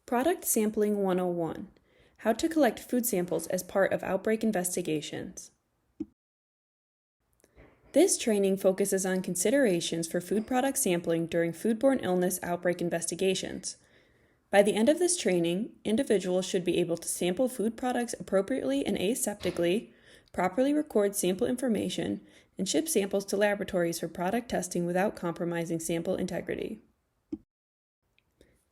Product Sampling 101: How to collect food samples as part of outbreak investigations. This training focuses on considerations for food product sampling during foodborne illness outbreak investigations. By the end of this training, individuals should be able to sample food products appropriately and aseptically, properly record sample information, and ship samples to laboratories for product testing without compromising sample integrity.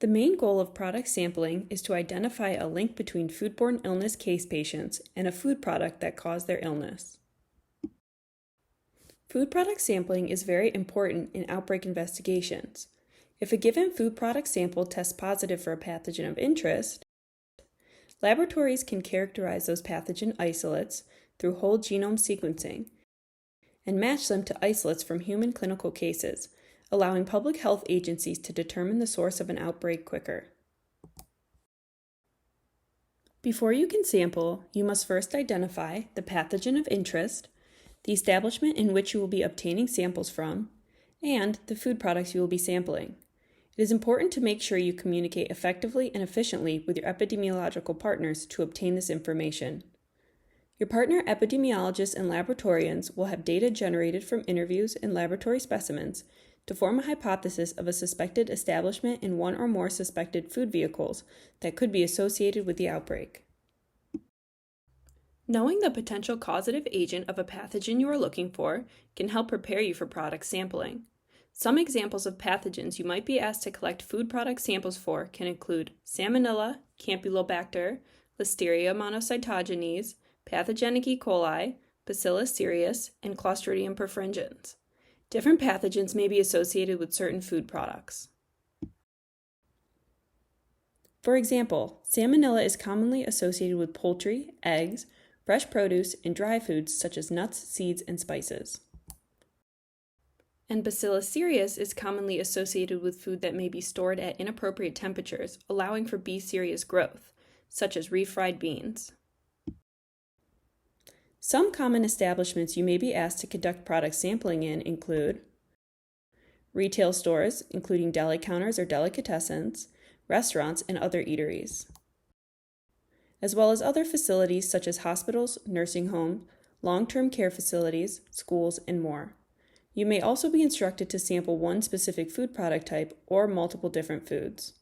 The main goal of product sampling is to identify a link between foodborne illness case patients and a food product that caused their illness. Food product sampling is very important in outbreak investigations. If a given food product sample tests positive for a pathogen of interest, laboratories can characterize those pathogen isolates through whole genome sequencing and match them to isolates from human clinical cases, allowing public health agencies to determine the source of an outbreak quicker. Before you can sample, you must first identify the pathogen of interest, the establishment in which you will be obtaining samples from, and the food products you will be sampling. It is important to make sure you communicate effectively and efficiently with your epidemiological partners to obtain this information. Your partner epidemiologists and laboratorians will have data generated from interviews and laboratory specimens to form a hypothesis of a suspected establishment in one or more suspected food vehicles that could be associated with the outbreak. Knowing the potential causative agent of a pathogen you are looking for can help prepare you for product sampling. Some examples of pathogens you might be asked to collect food product samples for can include Salmonella, Campylobacter, Listeria monocytogenes, pathogenic E. coli, Bacillus cereus, and Clostridium perfringens. Different pathogens may be associated with certain food products. For example, Salmonella is commonly associated with poultry, eggs, fresh produce, and dry foods such as nuts, seeds, and spices. And Bacillus cereus is commonly associated with food that may be stored at inappropriate temperatures, allowing for B. cereus growth, such as refried beans. Some common establishments you may be asked to conduct product sampling in include retail stores, including deli counters or delicatessens, restaurants, and other eateries, as well as other facilities such as hospitals, nursing homes, long-term care facilities, schools, and more. You may also be instructed to sample one specific food product type or multiple different foods.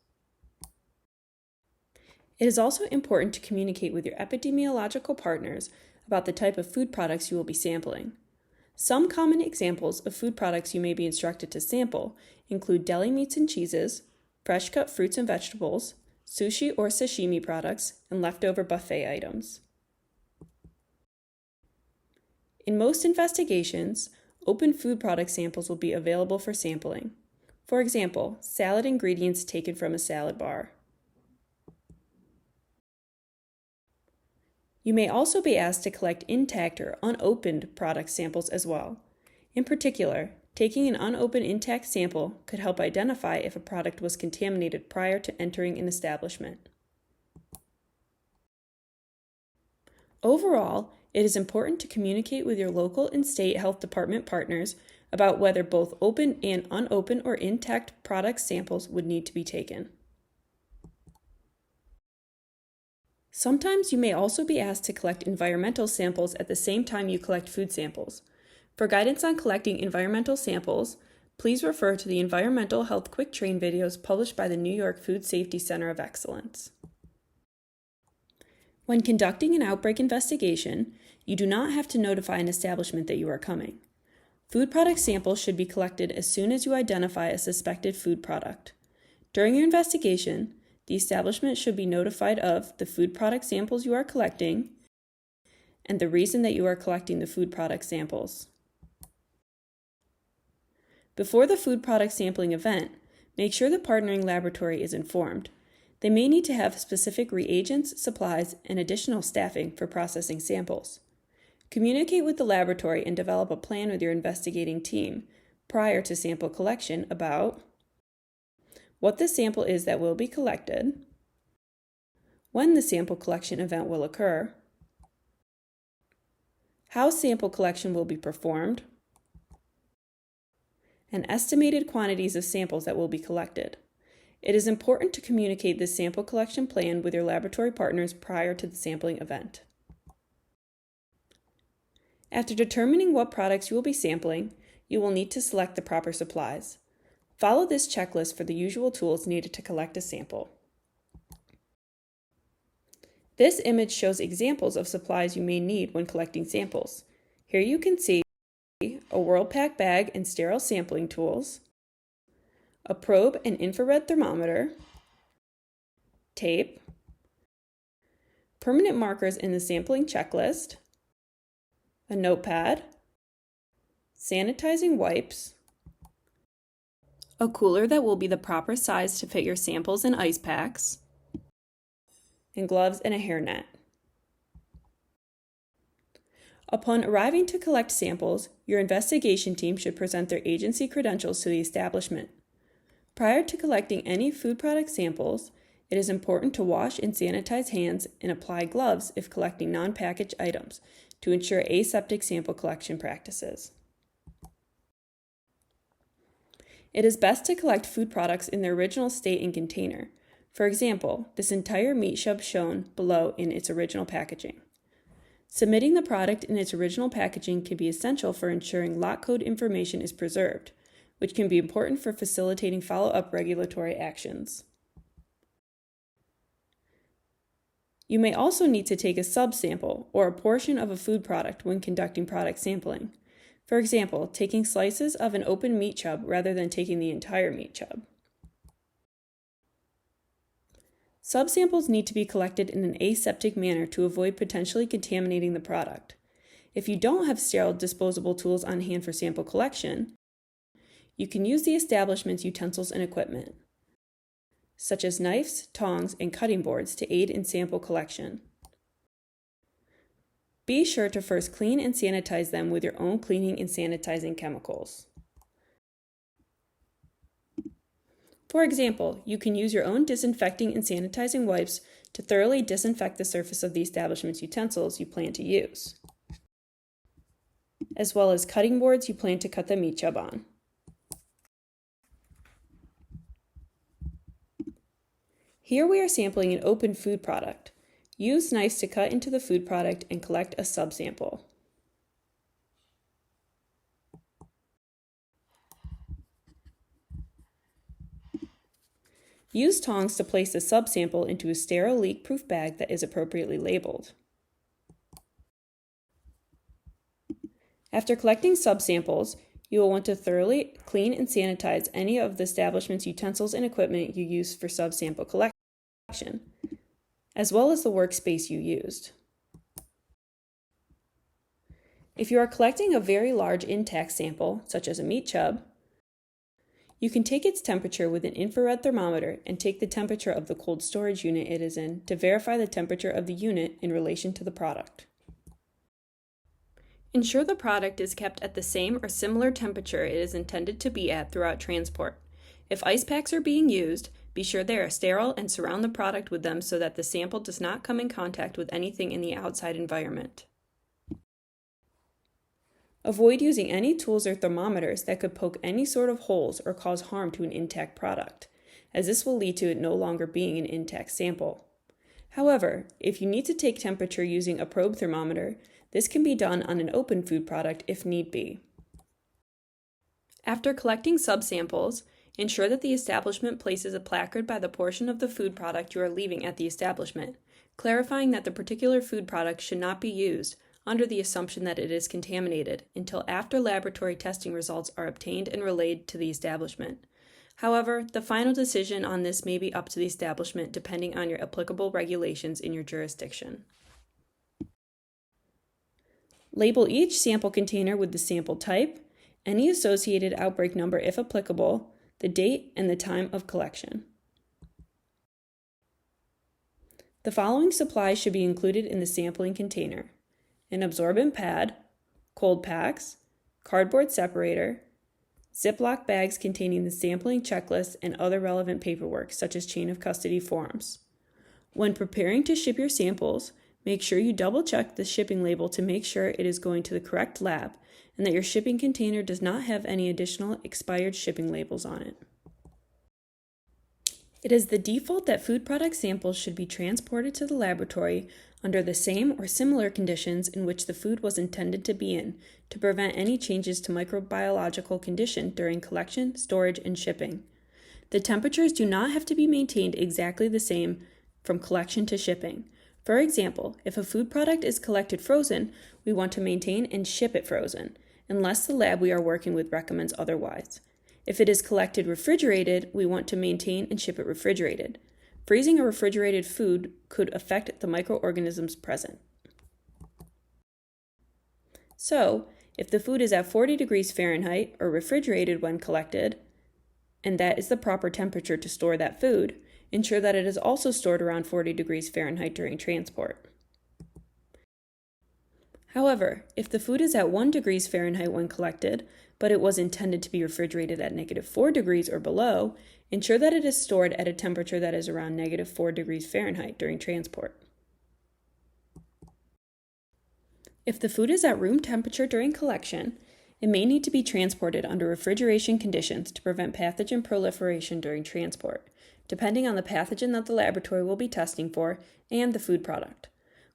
It is also important to communicate with your epidemiological partners about the type of food products you will be sampling. Some common examples of food products you may be instructed to sample include deli meats and cheeses, fresh cut fruits and vegetables, sushi or sashimi products, and leftover buffet items. In most investigations, open food product samples will be available for sampling. For example, salad ingredients taken from a salad bar. You may also be asked to collect intact or unopened product samples as well. In particular, taking an unopened intact sample could help identify if a product was contaminated prior to entering an establishment. Overall, it is important to communicate with your local and state health department partners about whether both open and unopened or intact product samples would need to be taken. Sometimes you may also be asked to collect environmental samples at the same time you collect food samples. For guidance on collecting environmental samples, please refer to the Environmental Health Quick Train videos published by the New York Food Safety Center of Excellence. When conducting an outbreak investigation, you do not have to notify an establishment that you are coming. Food product samples should be collected as soon as you identify a suspected food product. During your investigation, the establishment should be notified of the food product samples you are collecting and the reason that you are collecting the food product samples. Before the food product sampling event, make sure the partnering laboratory is informed. They may need to have specific reagents, supplies, and additional staffing for processing samples. Communicate with the laboratory and develop a plan with your investigating team prior to sample collection about what the sample is that will be collected, when the sample collection event will occur, how sample collection will be performed, and estimated quantities of samples that will be collected. It is important to communicate this sample collection plan with your laboratory partners prior to the sampling event. After determining what products you will be sampling, you will need to select the proper supplies. Follow this checklist for the usual tools needed to collect a sample. This image shows examples of supplies you may need when collecting samples. Here you can see a WorldPak bag and sterile sampling tools, a probe and infrared thermometer, tape, permanent markers in the sampling checklist, a notepad, sanitizing wipes, a cooler that will be the proper size to fit your samples and ice packs, and gloves and a hairnet. Upon arriving to collect samples, your investigation team should present their agency credentials to the establishment. Prior to collecting any food product samples, it is important to wash and sanitize hands and apply gloves if collecting non-packaged items to ensure aseptic sample collection practices. It is best to collect food products in their original state and container. For example, this entire meat shub shown below in its original packaging. Submitting the product in its original packaging can be essential for ensuring lot code information is preserved, which can be important for facilitating follow-up regulatory actions. You may also need to take a subsample or a portion of a food product when conducting product sampling. For example, taking slices of an open meat chub rather than taking the entire meat chub. Subsamples need to be collected in an aseptic manner to avoid potentially contaminating the product. If you don't have sterile disposable tools on hand for sample collection, you can use the establishment's utensils and equipment, such as knives, tongs, and cutting boards to aid in sample collection. Be sure to first clean and sanitize them with your own cleaning and sanitizing chemicals. For example, you can use your own disinfecting and sanitizing wipes to thoroughly disinfect the surface of the establishment's utensils you plan to use, as well as cutting boards you plan to cut the meat chub on. Here we are sampling an open food product. Use knives to cut into the food product and collect a subsample. Use tongs to place the subsample into a sterile leak-proof bag that is appropriately labeled. After collecting subsamples, you will want to thoroughly clean and sanitize any of the establishment's utensils and equipment you use for subsample collection, as well as the workspace you used. If you are collecting a very large intact sample, such as a meat chub, you can take its temperature with an infrared thermometer and take the temperature of the cold storage unit it is in to verify the temperature of the unit in relation to the product. Ensure the product is kept at the same or similar temperature it is intended to be at throughout transport. If ice packs are being used, be sure they are sterile and surround the product with them so that the sample does not come in contact with anything in the outside environment. Avoid using any tools or thermometers that could poke any sort of holes or cause harm to an intact product, as this will lead to it no longer being an intact sample. However, if you need to take temperature using a probe thermometer, this can be done on an open food product if need be. After collecting subsamples, ensure that the establishment places a placard by the portion of the food product you are leaving at the establishment, clarifying that the particular food product should not be used under the assumption that it is contaminated until after laboratory testing results are obtained and relayed to the establishment. However, the final decision on this may be up to the establishment depending on your applicable regulations in your jurisdiction. Label each sample container with the sample type, any associated outbreak number if applicable, the date, and the time of collection. The following supplies should be included in the sampling container: an absorbent pad, cold packs, cardboard separator, Ziploc bags containing the sampling checklist and other relevant paperwork such as chain of custody forms. When preparing to ship your samples, make sure you double check the shipping label to make sure it is going to the correct lab and that your shipping container does not have any additional expired shipping labels on it. It is the default that food product samples should be transported to the laboratory under the same or similar conditions in which the food was intended to be in to prevent any changes to microbiological condition during collection, storage, and shipping. The temperatures do not have to be maintained exactly the same from collection to shipping. For example, if a food product is collected frozen, we want to maintain and ship it frozen, unless the lab we are working with recommends otherwise. If it is collected refrigerated, we want to maintain and ship it refrigerated. Freezing a refrigerated food could affect the microorganisms present. So, if the food is at 40 degrees Fahrenheit or refrigerated when collected, and that is the proper temperature to store that food, ensure that it is also stored around 40 degrees Fahrenheit during transport. However, if the food is at 1 degrees Fahrenheit when collected, but it was intended to be refrigerated at -4 degrees or below, ensure that it is stored at a temperature that is around -4 degrees Fahrenheit during transport. If the food is at room temperature during collection, it may need to be transported under refrigeration conditions to prevent pathogen proliferation during transport, depending on the pathogen that the laboratory will be testing for and the food product.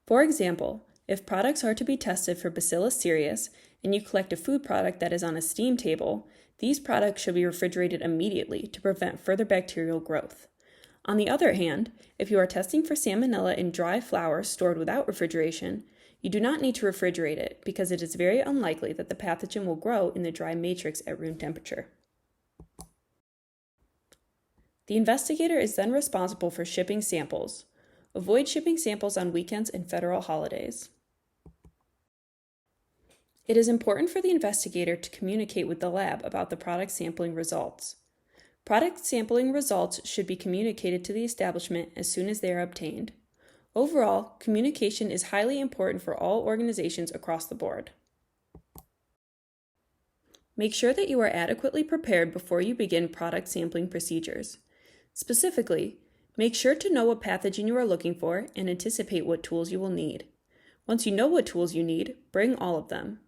For example, if products are to be tested for Bacillus cereus and you collect a food product that is on a steam table, these products should be refrigerated immediately to prevent further bacterial growth. On the other hand, if you are testing for salmonella in dry flour stored without refrigeration, you do not need to refrigerate it because it is very unlikely that the pathogen will grow in the dry matrix at room temperature. The investigator is then responsible for shipping samples. Avoid shipping samples on weekends and federal holidays. It is important for the investigator to communicate with the lab about the product sampling results. Product sampling results should be communicated to the establishment as soon as they are obtained. Overall, communication is highly important for all organizations across the board. Make sure that you are adequately prepared before you begin product sampling procedures. Specifically, make sure to know what pathogen you are looking for and anticipate what tools you will need. Once you know what tools you need, bring all of them.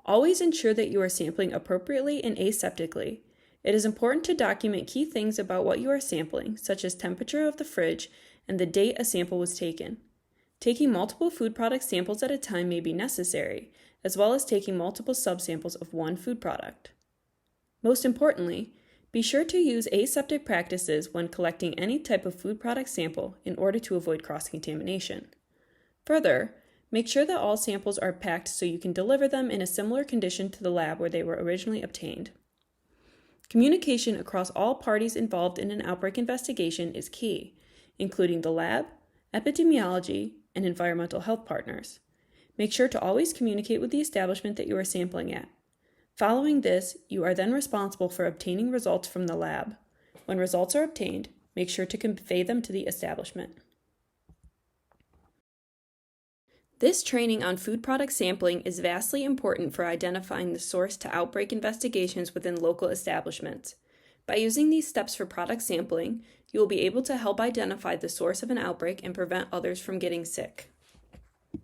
Always ensure that you are sampling appropriately and aseptically. It is important to document key things about what you are sampling, such as temperature of the fridge and the date a sample was taken. Taking multiple food product samples at a time may be necessary, as well as taking multiple subsamples of one food product. Most importantly, be sure to use aseptic practices when collecting any type of food product sample in order to avoid cross-contamination. Further, make sure that all samples are packed so you can deliver them in a similar condition to the lab where they were originally obtained. Communication across all parties involved in an outbreak investigation is key, including the lab, epidemiology, and environmental health partners. Make sure to always communicate with the establishment that you are sampling at. Following this, you are then responsible for obtaining results from the lab. When results are obtained, make sure to convey them to the establishment. This training on food product sampling is vastly important for identifying the source to outbreak investigations within local establishments. By using these steps for product sampling, you will be able to help identify the source of an outbreak and prevent others from getting sick.